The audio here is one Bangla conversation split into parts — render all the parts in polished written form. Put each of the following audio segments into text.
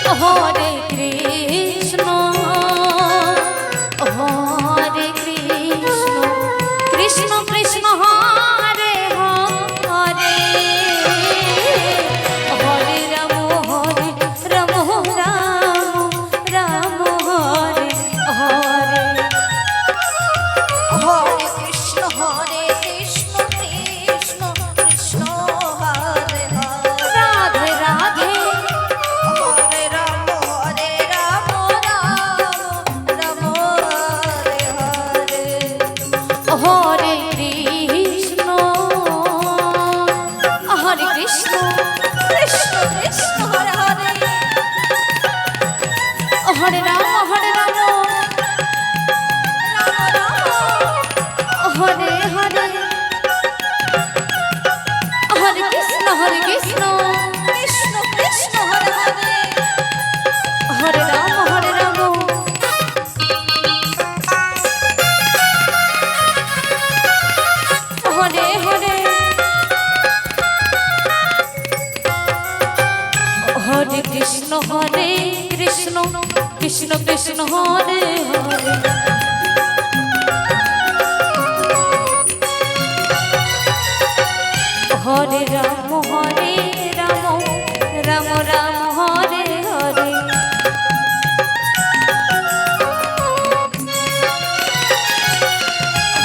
হরে কৃষ্ণ কৃষ্ণ কৃষ্ণ হরে হরে হরে রাম রাম রাম হরে হরে হরে কৃষ্ণ কৃষ্ণ কৃষ্ণ হরে হরে রাধে রাধে হরে রাম রাম রাম হরে হরে হরে কৃষ্ণ কৃষ্ণ কৃষ্ণ হরে হরে হরে রাম রাম রাম হরে হরে হরে কৃষ্ণ কৃষ্ণ কৃষ্ণ হরে হরে হরে রাম হরে হরে হরে কৃষ্ণ কৃষ্ণ কৃষ্ণ হরে হরে হরে রাম রাম রাম হরে হরে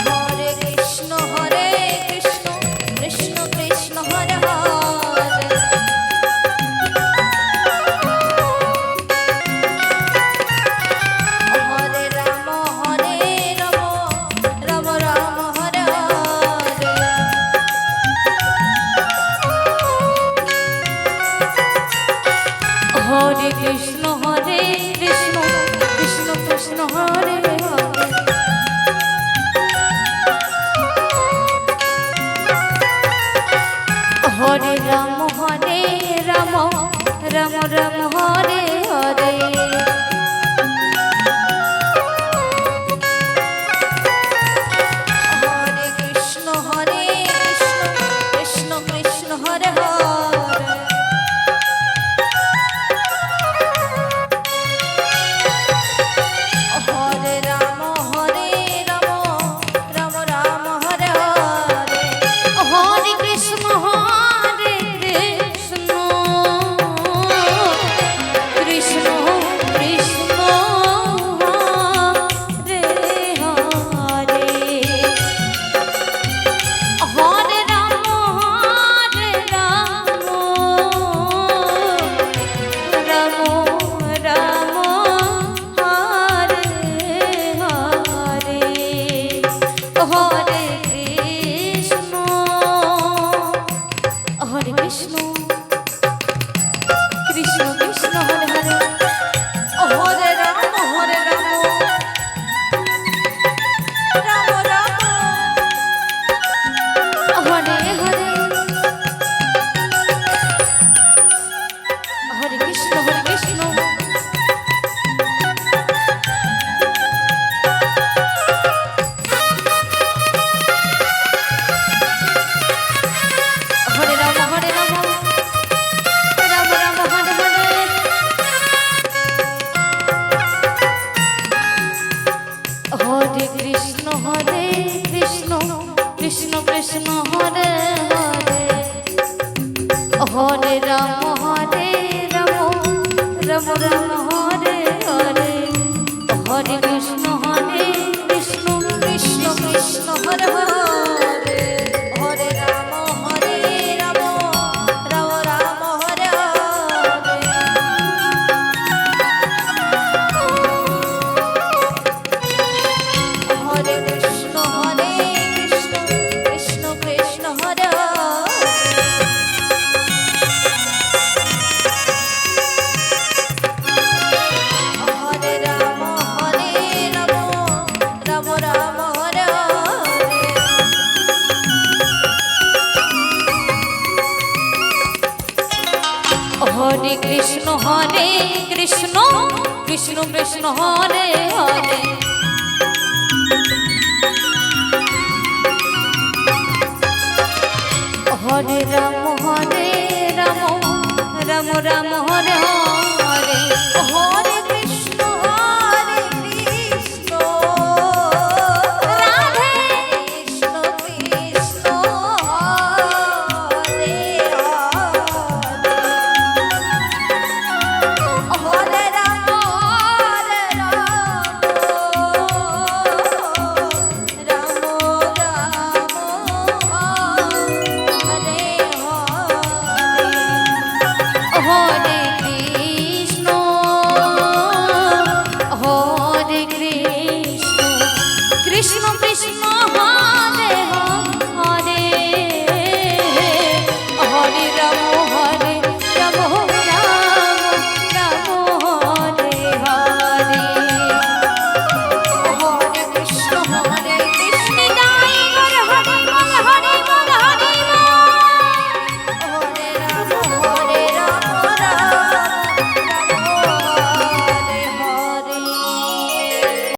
হরে কৃষ্ণ কৃষ্ণ কৃষ্ণ হরে হরে হরে রাম রাম রাম হরে হরে হরে কৃষ্ণ কৃষ্ণ কৃষ্ণ হরে হরে হরে রাম রাম রাম হরে হরে হরে কৃষ্ণ কৃষ্ণ কৃষ্ণ হরে হরে হরে রাম রাম রাম হরে হরে হরে কৃষ্ণ কৃষ্ণ কৃষ্ণ কৃষ্ণ হরে হরে হরে রাম রাম রাম হরে হরে হরে কৃষ্ণ কৃষ্ণ কৃষ্ণ হরে হরে হরে রাম রাম রাম হরে হরে হরে কৃষ্ণ হরে রাম রাম রাম হরে হরে হরে কৃষ্ণ কৃষ্ণ কৃষ্ণ হরে হরে হরে রাম রাম হরে হরে হরে কৃষ্ণ কৃষ্ণ কৃষ্ণ হরে হরে হরে রাম রাম রাম হরে হরে হরে কৃষ্ণ কৃষ্ণ কৃষ্ণ হরে হরে হরে রাম রাম রাম হরে হরে হরে কৃষ্ণ কৃষ্ণ কৃষ্ণ হরে হরে হরে রাম রাম রাম হরে হরে